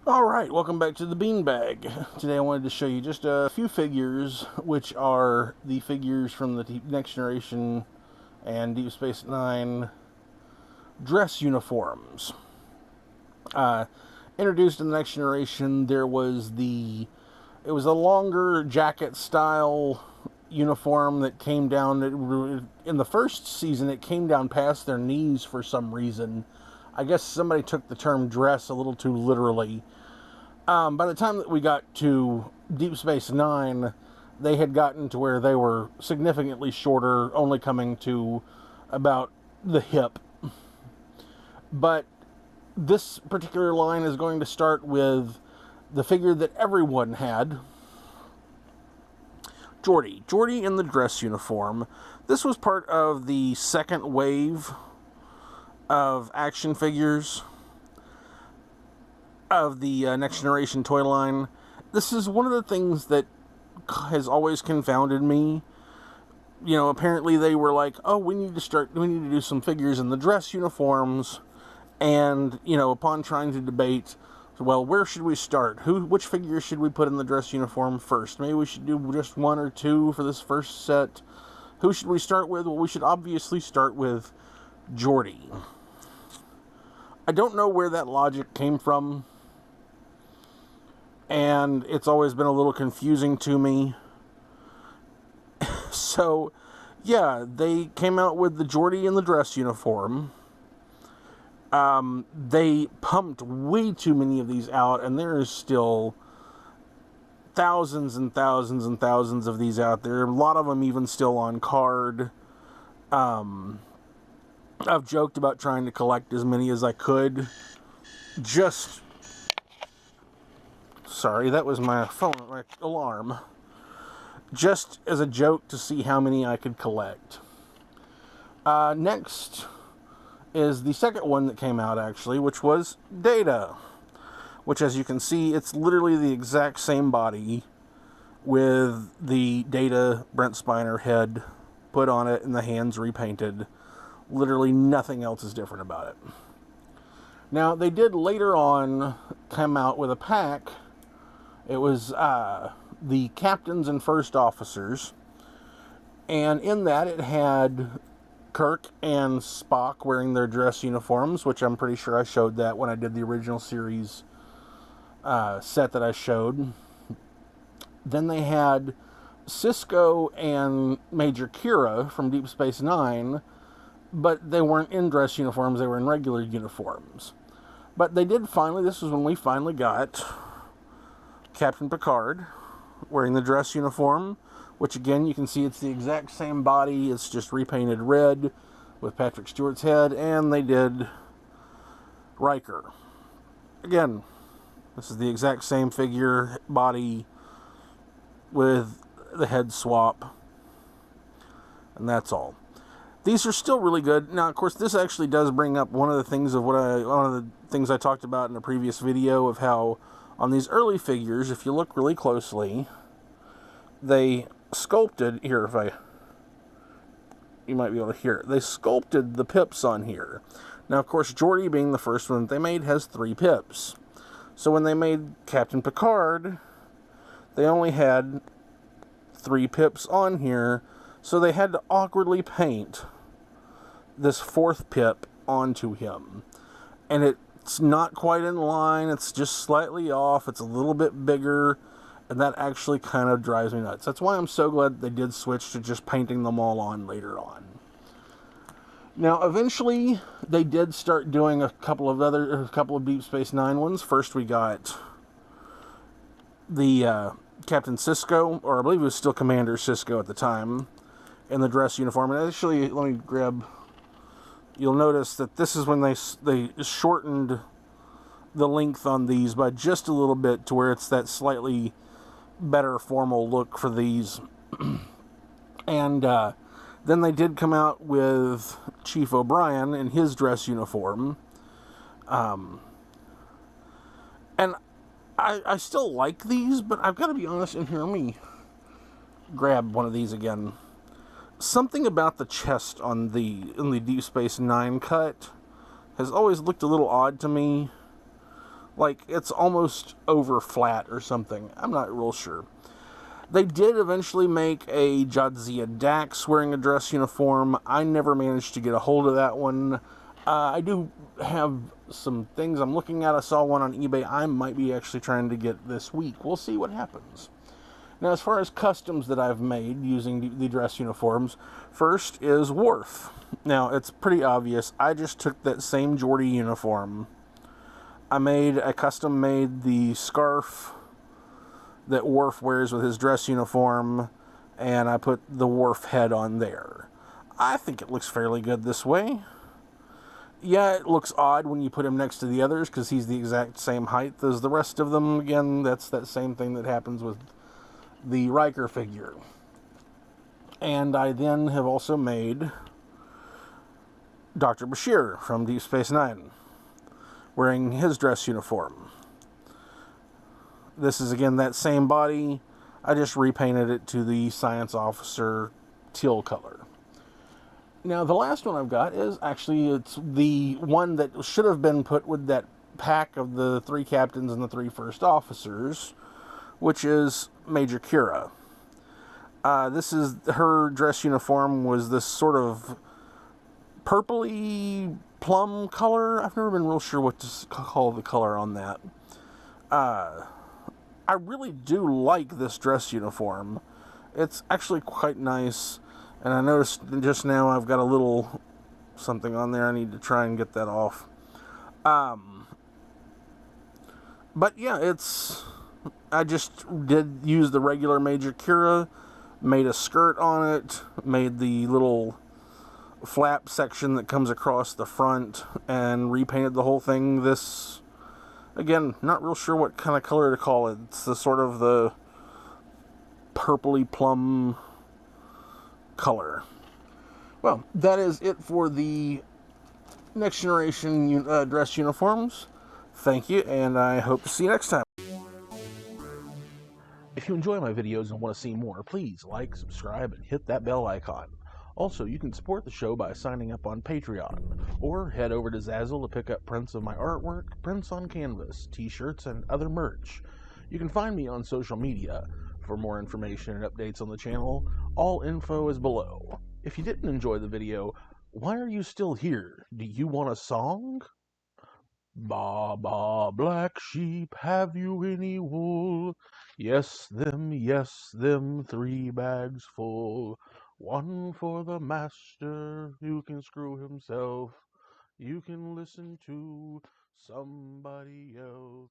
Alright, welcome back to the beanbag. Today I wanted to show you just a few figures, which are the figures from the Next Generation and Deep Space Nine dress uniforms. Introduced in the Next Generation, it was a longer jacket style uniform that came down, in the first season it came down past their knees for some reason. I guess somebody took the term dress a little too literally. By the time that we got to Deep Space Nine, they had gotten to where they were significantly shorter, only coming to about the hip. But this particular line is going to start with the figure that everyone had, Geordi. Geordi in the dress uniform. This was part of the second wave of action figures of the Next Generation toy line. This is one of the things that has always confounded me. You know, apparently they were like, oh, we need to do some figures in the dress uniforms. And, you know, upon trying to debate, well, where should we start? Which figures should we put in the dress uniform first? Maybe we should do just one or two for this first set. Who should we start with? Well, we should obviously start with Geordi. I don't know where that logic came from, and it's always been a little confusing to me. So, yeah, they came out with the Geordi in the dress uniform. They pumped way too many of these out, and there is still thousands and thousands and thousands of these out there. A lot of them even still on card. I've joked about trying to collect as many as I could. Sorry, that was my phone, my alarm. Just as a joke to see how many I could collect. Next is the second one that came out, actually, which was Data. Which, as you can see, it's literally the exact same body with the Data Brent Spiner head put on it and the hands repainted. Literally nothing else is different about it. Now, they did later on come out with a pack. It was the captains and first officers. And in that, it had Kirk and Spock wearing their dress uniforms, which I'm pretty sure I showed that when I did the original series set that I showed. Then they had Sisko and Major Kira from Deep Space Nine, but they weren't in dress uniforms, they were in regular uniforms. But they did finally, this was when we finally got Captain Picard wearing the dress uniform, which again, you can see it's the exact same body, it's just repainted red with Patrick Stewart's head, and they did Riker. Again, this is the exact same figure, body, with the head swap, and that's all. These are still really good. Now, of course, this actually does bring up one of the things I talked about in a previous video of how on these early figures, if you look really closely, they sculpted here. You might be able to hear it. They sculpted the pips on here. Now, of course, Geordi being the first one they made has 3 pips. So when they made Captain Picard, they only had 3 pips on here, so they had to awkwardly paint this 4th pip onto him. And it's not quite in line, it's just slightly off, it's a little bit bigger, and that actually kind of drives me nuts. That's why I'm so glad they did switch to just painting them all on later on. Now, eventually, they did start doing a couple of Deep Space Nine ones. First, we got the Captain Sisko, or I believe it was still Commander Sisko at the time, in the dress uniform. And actually, let me grab. You'll notice that this is when they shortened the length on these by just a little bit to where it's that slightly better formal look for these. And then they did come out with Chief O'Brien in his dress uniform. And I still like these, but I've got to be honest, and here, let me grab one of these again. Something about the chest in the Deep Space Nine cut has always looked a little odd to me. Like, it's almost over flat or something. I'm not real sure. They did eventually make a Jadzia Dax wearing a dress uniform. I never managed to get a hold of that one. I do have some things I'm looking at. I saw one on eBay I might be actually trying to get this week. We'll see what happens. Now, as far as customs that I've made using the dress uniforms, first is Worf. Now, it's pretty obvious. I just took that same Geordi uniform. I custom made the scarf that Worf wears with his dress uniform, and I put the Worf head on there. I think it looks fairly good this way. Yeah, it looks odd when you put him next to the others because he's the exact same height as the rest of them. Again, that's that same thing that happens with the Riker figure. And I then have also made Dr. Bashir from Deep Space Nine wearing his dress uniform. This is again that same body. I just repainted it to the science officer teal color. Now the last one I've got is actually, it's the one that should have been put with that pack of the 3 captains and the 3 first officers, which is Major Kira. This is her dress uniform, was this sort of purpley plum color. I've never been real sure what to call the color on that. I really do like this dress uniform. It's actually quite nice. And I noticed just now I've got a little something on there. I need to try and get that off. But yeah, I just did use the regular Major Kira, made a skirt on it, made the little flap section that comes across the front, and repainted the whole thing this... Again, not real sure what kind of color to call it. It's the sort of the purpley plum color. Well, that is it for the Next Generation dress uniforms. Thank you, and I hope to see you next time. If you enjoy my videos and want to see more, please like, subscribe, and hit that bell icon. Also, you can support the show by signing up on Patreon, or head over to Zazzle to pick up prints of my artwork, prints on canvas, t-shirts, and other merch. You can find me on social media. For more information and updates on the channel, all info is below. If you didn't enjoy the video, why are you still here? Do you want a song? Ba ba, black sheep, have you any wool? Yes, them, 3 bags full. One for the master who can screw himself. You can listen to somebody else.